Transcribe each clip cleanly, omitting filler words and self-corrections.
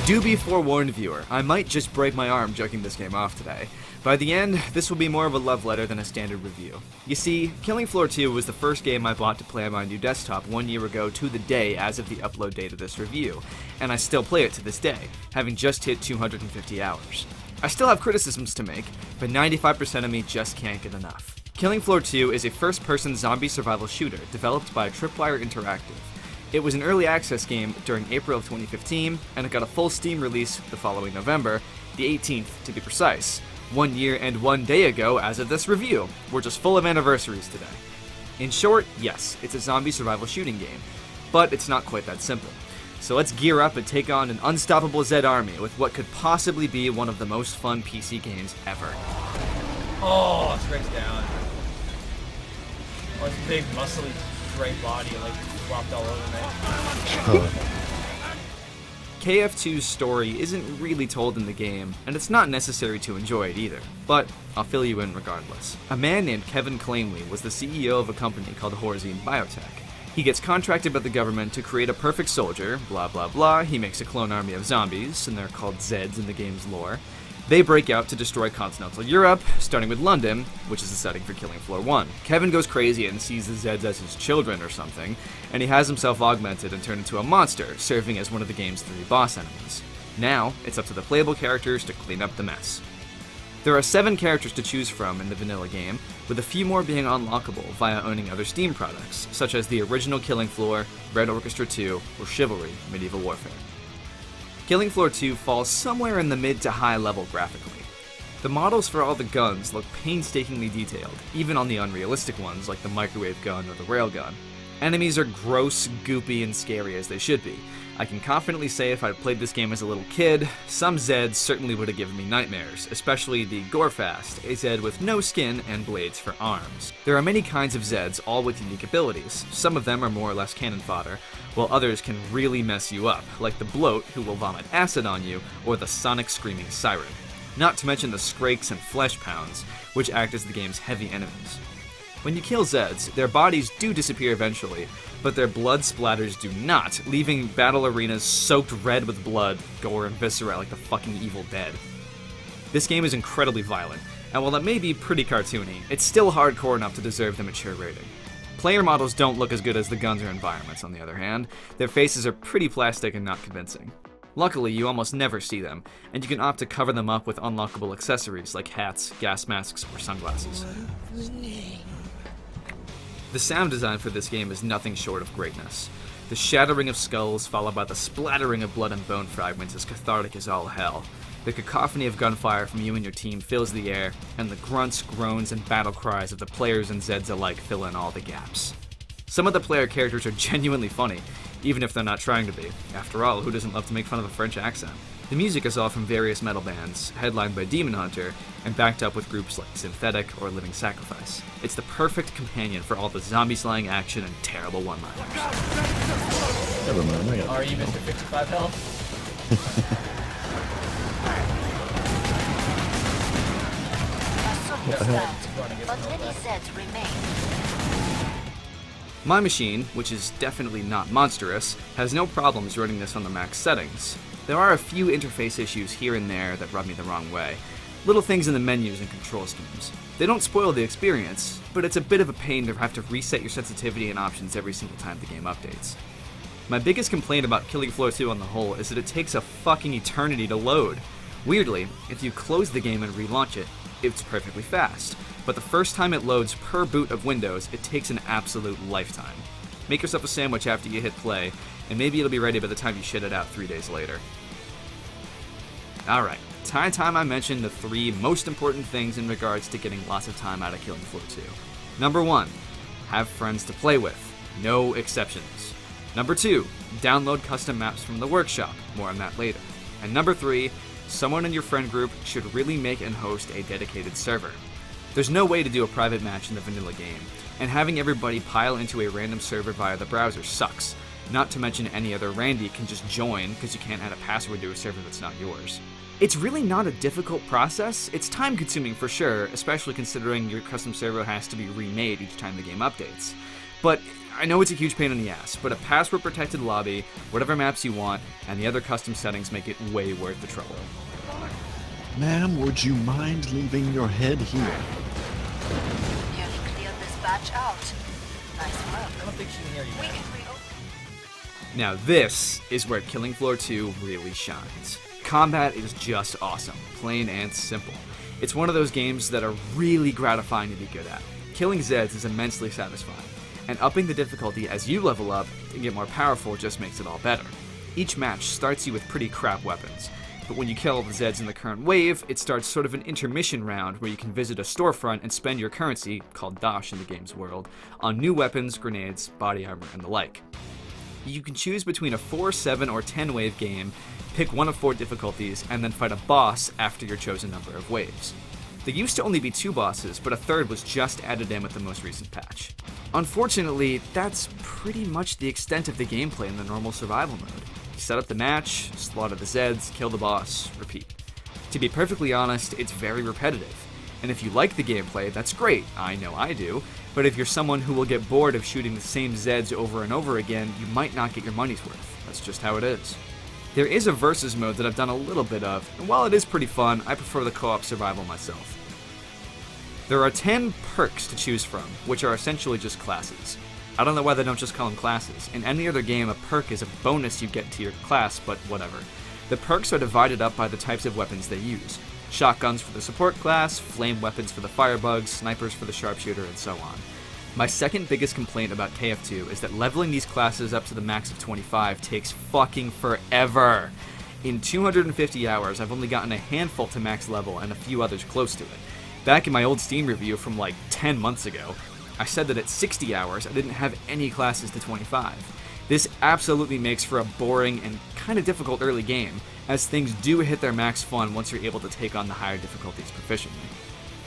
Do be forewarned, viewer, I might just break my arm joking this game off today. By the end, this will be more of a love letter than a standard review. You see, Killing Floor 2 was the first game I bought to play on my new desktop 1 year ago to the day as of the upload date of this review, and I still play it to this day, having just hit 250 hours. I still have criticisms to make, but 95% of me just can't get enough. Killing Floor 2 is a first-person zombie survival shooter developed by Tripwire Interactive. It was an early access game during April of 2015, and it got a full Steam release the following November, the 18th to be precise. 1 year and 1 day ago as of this review. We're just full of anniversaries today. In short, yes, it's a zombie survival shooting game, but it's not quite that simple. So let's gear up and take on an unstoppable Zed army with what could possibly be one of the most fun PC games ever. Oh, straight down. Oh, his big, muscly, great body, like, flopped all over me. KF2's story isn't really told in the game, and it's not necessary to enjoy it either, but I'll fill you in regardless. A man named Kevin Claimley was the CEO of a company called Horzine Biotech. He gets contracted by the government to create a perfect soldier, blah blah blah, he makes a clone army of zombies, and they're called Zeds in the game's lore. They break out to destroy continental Europe, starting with London, which is the setting for Killing Floor 1. Kevin goes crazy and sees the Zeds as his children or something, and he has himself augmented and turned into a monster, serving as one of the game's 3 boss enemies. Now, it's up to the playable characters to clean up the mess. There are 7 characters to choose from in the vanilla game, with a few more being unlockable via owning other Steam products, such as the original Killing Floor, Red Orchestra 2, or Chivalry: Medieval Warfare. Killing Floor 2 falls somewhere in the mid to high level graphically. The models for all the guns look painstakingly detailed, even on the unrealistic ones like the microwave gun or the railgun. Enemies are gross, goopy, and scary as they should be. I can confidently say if I'd played this game as a little kid, some Zeds certainly would have given me nightmares, especially the Gorefast, a Zed with no skin and blades for arms. There are many kinds of Zeds, all with unique abilities. Some of them are more or less cannon fodder, while others can really mess you up, like the Bloat, who will vomit acid on you, or the Sonic Screaming Siren. Not to mention the Skrakes and Flesh Pounds, which act as the game's heavy enemies. When you kill Zeds, their bodies do disappear eventually, but their blood splatters do not, leaving battle arenas soaked red with blood, gore, and viscera like the fucking Evil Dead. This game is incredibly violent, and while it may be pretty cartoony, it's still hardcore enough to deserve the mature rating. Player models don't look as good as the guns or environments, on the other hand. Their faces are pretty plastic and not convincing. Luckily, you almost never see them, and you can opt to cover them up with unlockable accessories like hats, gas masks, or sunglasses. The sound design for this game is nothing short of greatness. The shattering of skulls followed by the splattering of blood and bone fragments is cathartic as all hell. The cacophony of gunfire from you and your team fills the air, and the grunts, groans, and battle cries of the players and Zeds alike fill in all the gaps. Some of the player characters are genuinely funny, even if they're not trying to be. After all, who doesn't love to make fun of a French accent? The music is all from various metal bands, headlined by Demon Hunter, and backed up with groups like Synthetic or Living Sacrifice. It's the perfect companion for all the zombie-slaying action and terrible one-liners. Never mind, I got Are you Mr. 55 health? What the hell? But many Zeds remain. My machine, which is definitely not monstrous, has no problems running this on the max settings. There are a few interface issues here and there that rub me the wrong way. Little things in the menus and control schemes. They don't spoil the experience, but it's a bit of a pain to have to reset your sensitivity and options every single time the game updates. My biggest complaint about Killing Floor 2 on the whole is that it takes a fucking eternity to load. Weirdly, if you close the game and relaunch it, it's perfectly fast, but the first time it loads per boot of Windows, it takes an absolute lifetime. Make yourself a sandwich after you hit play, and maybe it'll be ready by the time you shit it out 3 days later. Alright, time I mentioned the 3 most important things in regards to getting lots of time out of Killing Floor 2. Number 1, have friends to play with. No exceptions. Number 2, download custom maps from the workshop. More on that later. And number 3, someone in your friend group should really make and host a dedicated server. There's no way to do a private match in the vanilla game, and having everybody pile into a random server via the browser sucks. Not to mention any other Randy can just join because you can't add a password to a server that's not yours. It's really not a difficult process. It's time consuming for sure, especially considering your custom server has to be remade each time the game updates. But I know it's a huge pain in the ass, but a password-protected lobby, whatever maps you want, and the other custom settings make it way worth the trouble. Ma'am, would you mind leaving your head here? Nearly cleared this batch out. Nice I work. don't think she can hear you, We man. can reopen. Now this is where Killing Floor 2 really shines. Combat is just awesome, plain and simple. It's one of those games that are really gratifying to be good at. Killing Zeds is immensely satisfying, and upping the difficulty as you level up and get more powerful just makes it all better. Each match starts you with pretty crap weapons, but when you kill all the Zeds in the current wave, it starts sort of an intermission round where you can visit a storefront and spend your currency, called Dosh in the game's world, on new weapons, grenades, body armor, and the like. You can choose between a 4, 7, or 10 wave game, pick one of 4 difficulties, and then fight a boss after your chosen number of waves. There used to only be 2 bosses, but a third was just added in with the most recent patch. Unfortunately, that's pretty much the extent of the gameplay in the normal survival mode. You set up the match, slaughter the Zeds, kill the boss, repeat. To be perfectly honest, it's very repetitive. And if you like the gameplay, that's great, I know I do, but if you're someone who will get bored of shooting the same Zeds over and over again, you might not get your money's worth. That's just how it is. There is a versus mode that I've done a little bit of, and while it is pretty fun, I prefer the co-op survival myself. There are 10 perks to choose from, which are essentially just classes. I don't know why they don't just call them classes. In any other game, a perk is a bonus you get to your class, but whatever. The perks are divided up by the types of weapons they use. Shotguns for the support class, flame weapons for the firebugs, snipers for the sharpshooter, and so on. My second biggest complaint about KF2 is that leveling these classes up to the max of 25 takes fucking forever. In 250 hours, I've only gotten a handful to max level and a few others close to it. Back in my old Steam review from like 10 months ago, I said that at 60 hours I didn't have any classes to 25. This absolutely makes for a boring and kind of difficult early game, as things do hit their max fun once you're able to take on the higher difficulties proficiently.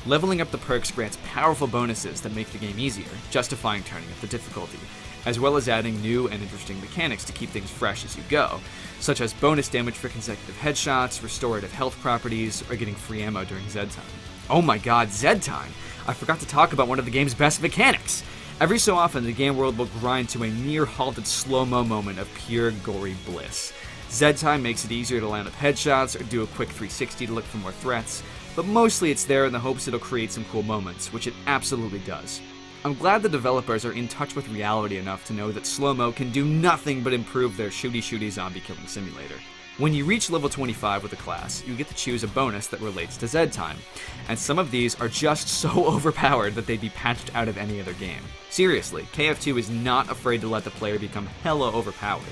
Leveling up the perks grants powerful bonuses that make the game easier, justifying turning up the difficulty, as well as adding new and interesting mechanics to keep things fresh as you go, such as bonus damage for consecutive headshots, restorative health properties, or getting free ammo during Zed time. Oh my god, Zed time! I forgot to talk about one of the game's best mechanics! Every so often, the game world will grind to a near-halted slow-mo moment of pure gory bliss. Zed time makes it easier to land up headshots or do a quick 360 to look for more threats, but mostly it's there in the hopes it'll create some cool moments, which it absolutely does. I'm glad the developers are in touch with reality enough to know that slow-mo can do nothing but improve their shooty-shooty zombie killing simulator. When you reach level 25 with a class, you get to choose a bonus that relates to Zed time, and some of these are just so overpowered that they'd be patched out of any other game. Seriously, KF2 is not afraid to let the player become hella overpowered.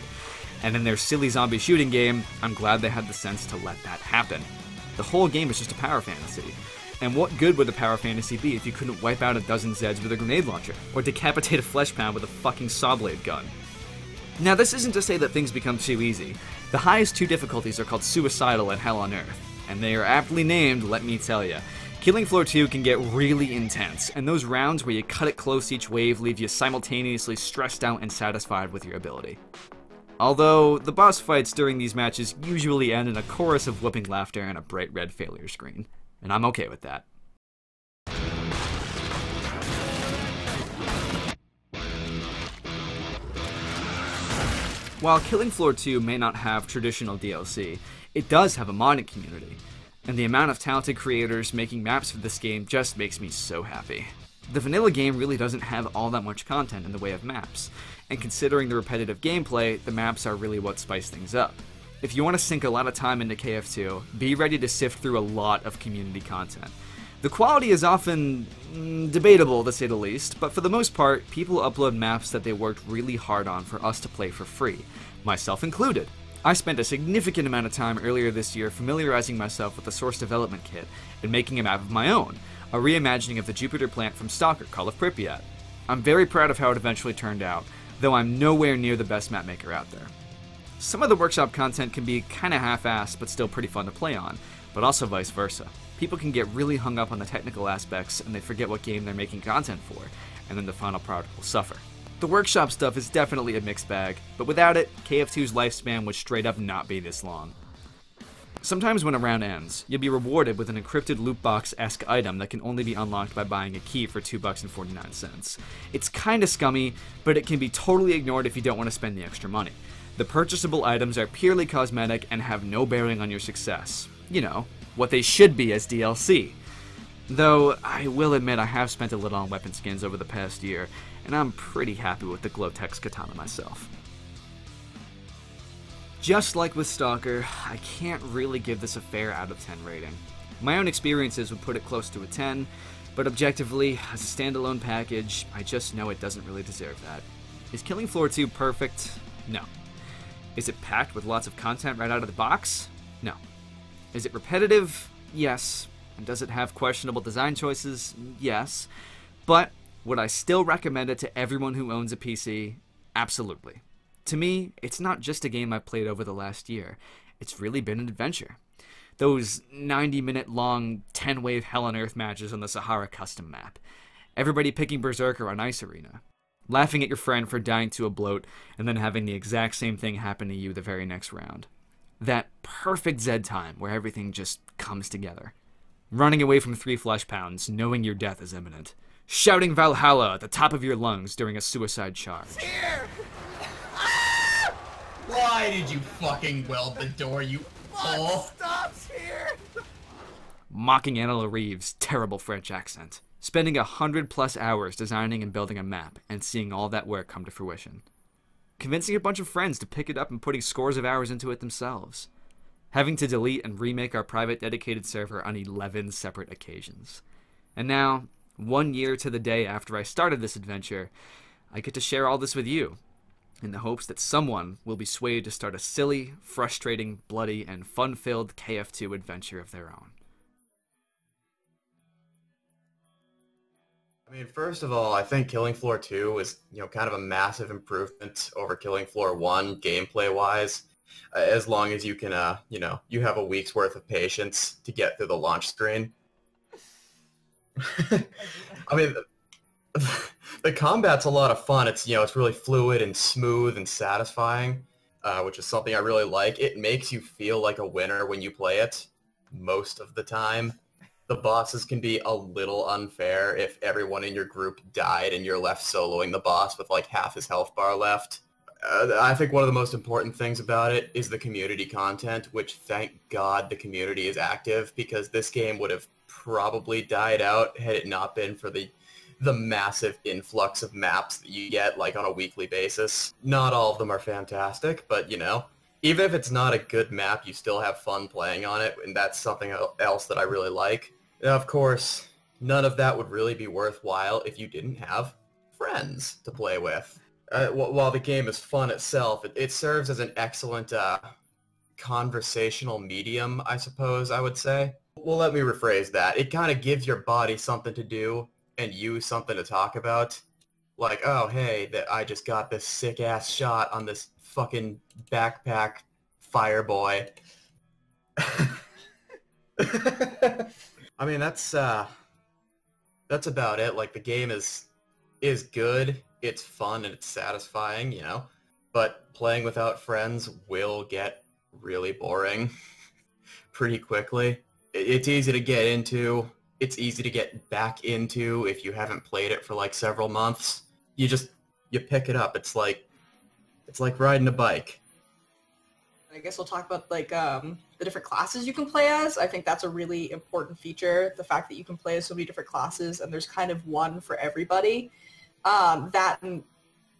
And in their silly zombie shooting game, I'm glad they had the sense to let that happen. The whole game is just a power fantasy. And what good would a power fantasy be if you couldn't wipe out a dozen Zeds with a grenade launcher, or decapitate a flesh pound with a fucking saw blade gun? Now this isn't to say that things become too easy. The highest 2 difficulties are called Suicidal and Hell on Earth, and they are aptly named, let me tell ya. Killing Floor 2 can get really intense, and those rounds where you cut it close each wave leave you simultaneously stressed out and satisfied with your ability. Although, the boss fights during these matches usually end in a chorus of whooping laughter and a bright red failure screen, and I'm okay with that. While Killing Floor 2 may not have traditional DLC, it does have a modding community, and the amount of talented creators making maps for this game just makes me so happy. The vanilla game really doesn't have all that much content in the way of maps, and considering the repetitive gameplay, the maps are really what spice things up. If you want to sink a lot of time into KF2, be ready to sift through a lot of community content. The quality is often debatable, to say the least, but for the most part, people upload maps that they worked really hard on for us to play for free, myself included. I spent a significant amount of time earlier this year familiarizing myself with the source development kit and making a map of my own, a reimagining of the Jupiter plant from Stalker, Call of Pripyat. I'm very proud of how it eventually turned out, though I'm nowhere near the best map maker out there. Some of the workshop content can be kinda half-assed but still pretty fun to play on, but also vice versa. People can get really hung up on the technical aspects and they forget what game they're making content for, and then the final product will suffer. The workshop stuff is definitely a mixed bag, but without it, KF2's lifespan would straight up not be this long. Sometimes when a round ends, you'll be rewarded with an encrypted loot box-esque item that can only be unlocked by buying a key for $2.49. It's kinda scummy, but it can be totally ignored if you don't want to spend the extra money. The purchasable items are purely cosmetic and have no bearing on your success. You know, what they should be as DLC. Though, I will admit I have spent a little on weapon skins over the past year, and I'm pretty happy with the Glowtex katana myself. Just like with Stalker, I can't really give this a fair out of 10 rating. My own experiences would put it close to a 10, but objectively, as a standalone package, I just know it doesn't really deserve that. Is Killing Floor 2 perfect? No. Is it packed with lots of content right out of the box? No. Is it repetitive? Yes. And does it have questionable design choices? Yes. But would I still recommend it to everyone who owns a PC? Absolutely. To me, it's not just a game I've played over the last year. It's really been an adventure. Those 90-minute long 10-wave Hell on Earth matches on the Sahara custom map. Everybody picking Berserker on Ice Arena. Laughing at your friend for dying to a bloat and then having the exact same thing happen to you the very next round. That perfect Zed time where everything just comes together. Running away from 3 flesh pounds, knowing your death is imminent. Shouting Valhalla at the top of your lungs during a suicide charge. Here! Why did you fucking weld the door, you fool? Stops here! Mocking Anna Reeves' terrible French accent. Spending 100+ hours designing and building a map, and seeing all that work come to fruition. Convincing a bunch of friends to pick it up and putting scores of hours into it themselves. Having to delete and remake our private dedicated server on 11 separate occasions. And now, 1 year to the day after I started this adventure, I get to share all this with you, in the hopes that someone will be swayed to start a silly, frustrating, bloody, and fun-filled KF2 adventure of their own. I mean, first of all, I think Killing Floor 2 is, kind of a massive improvement over Killing Floor 1 gameplay-wise. As long as you can, you have a week's worth of patience to get through the launch screen. I mean, the combat's a lot of fun. It's, it's really fluid and smooth and satisfying, which is something I really like. It makes you feel like a winner when you play it, most of the time. The bosses can be a little unfair if everyone in your group died and you're left soloing the boss with like half his health bar left. I think one of the most important things about it is the community content, which thank God the community is active, because this game would have probably died out had it not been for the massive influx of maps that you get like on a weekly basis. Not all of them are fantastic, but even if it's not a good map, you still have fun playing on it, and that's something else that I really like. Now, of course, none of that would really be worthwhile if you didn't have friends to play with. While the game is fun itself, it serves as an excellent conversational medium, I suppose I would say. Well, let me rephrase that. It kind of gives your body something to do and you something to talk about. Like, oh, hey, I just got this sick-ass shot on this fucking backpack fireboy. I mean, that's about it. Like, the game is good, it's fun, and it's satisfying, but playing without friends will get really boring pretty quickly. It's easy to get into. It's easy to get back into if you haven't played it for like several months. You pick it up. It's like riding a bike. I guess we'll talk about like the different classes you can play as. I think that's a really important feature, the fact that you can play as so many different classes and there's kind of one for everybody. That and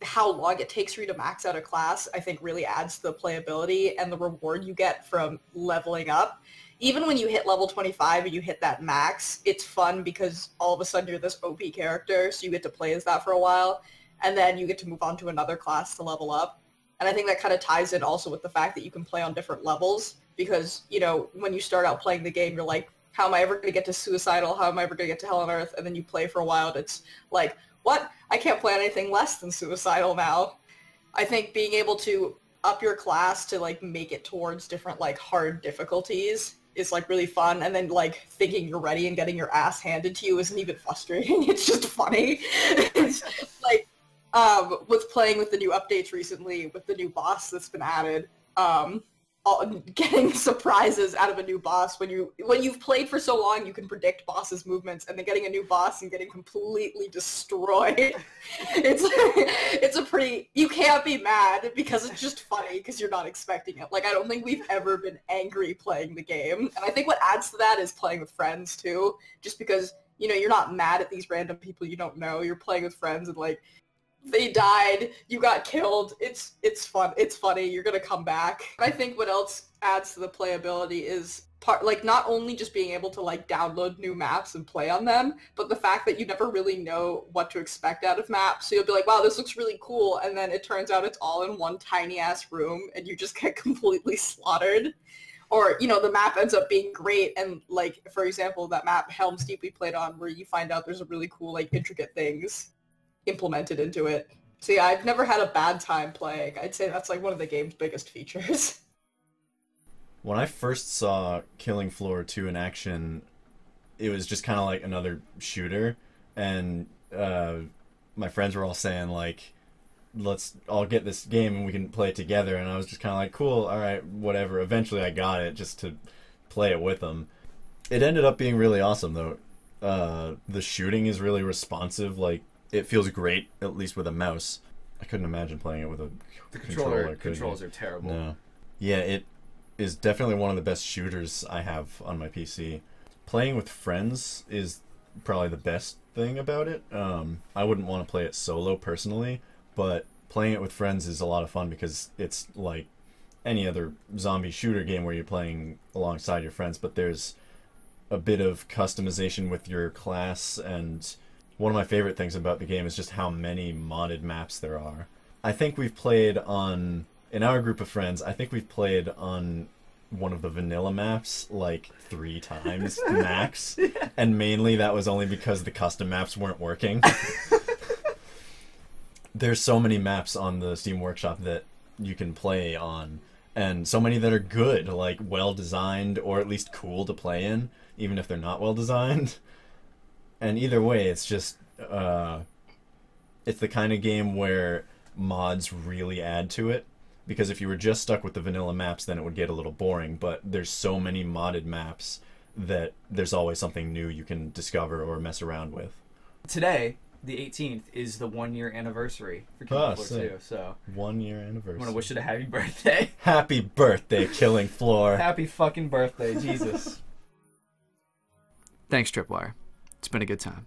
how long it takes for you to max out a class, I think really adds to the playability and the reward you get from leveling up. Even when you hit level 25 and you hit that max, it's fun because all of a sudden you're this OP character, so you get to play as that for a while, and then you get to move on to another class to level up. And I think that kind of ties in also with the fact that you can play on different levels, because, when you start out playing the game, you're like, how am I ever going to get to Suicidal? How am I ever going to get to Hell on Earth? And then you play for a while, and it's like, what? I can't play anything less than Suicidal now. I think being able to up your class to, like, make it towards different, like, hard difficulties is, like, really fun, and then, like, thinking you're ready and getting your ass handed to you isn't even frustrating. It's just funny. It's, like, with playing with the new updates recently, with the new boss that's been added, getting surprises out of a new boss. When you've played for so long, you can predict bosses' movements, and then getting a new boss and getting completely destroyed. It's a pretty, you can't be mad because it's just funny because you're not expecting it. Like, I don't think we've ever been angry playing the game, and I think what adds to that is playing with friends too, just because, you know, you're not mad at these random people you don't know. You're playing with friends and like, they died, you got killed, it's fun, it's funny, you're gonna come back. I think what else adds to the playability is not only just being able to like download new maps and play on them, but the fact that you never really know what to expect out of maps. So you'll be like, wow, this looks really cool, and then it turns out it's all in one tiny ass room and you just get completely slaughtered. Or, you know, the map ends up being great, and like, for example, that map Helm's Deep we played on, where you find out there's a really cool, like, intricate things implemented into it. So yeah, I've never had a bad time playing. I'd say that's like one of the game's biggest features. When I first saw Killing Floor 2 in action, it was just kind of like another shooter, and my friends were all saying like, let's all get this game and we can play it together, and I was just kind of like, cool, alright, whatever. Eventually I got it just to play it with them. It ended up being really awesome though. The shooting is really responsive, like, it feels great, at least with a mouse. I couldn't imagine playing it with a controller. Controls are terrible. No. Yeah, it is definitely one of the best shooters I have on my PC. Playing with friends is probably the best thing about it. I wouldn't want to play it solo personally, but playing it with friends is a lot of fun because it's like any other zombie shooter game where you're playing alongside your friends, but there's a bit of customization with your class, and one of my favorite things about the game is just how many modded maps there are. I think we've played on, in our group of friends, I think we've played on one of the vanilla maps like 3 times max, and mainly that was only because the custom maps weren't working. There's so many maps on the Steam Workshop that you can play on, and so many that are good, like well designed, or at least cool to play in, even if they're not well designed. And either way, it's just, it's the kind of game where mods really add to it. Because if you were just stuck with the vanilla maps, then it would get a little boring. But there's so many modded maps that there's always something new you can discover or mess around with. Today, the 18th, is the 1-year anniversary for Killing Floor 2. So 1-year anniversary. I want to wish it a happy birthday. Happy birthday, Killing Floor. Happy fucking birthday, Jesus. Thanks, Tripwire. It's been a good time.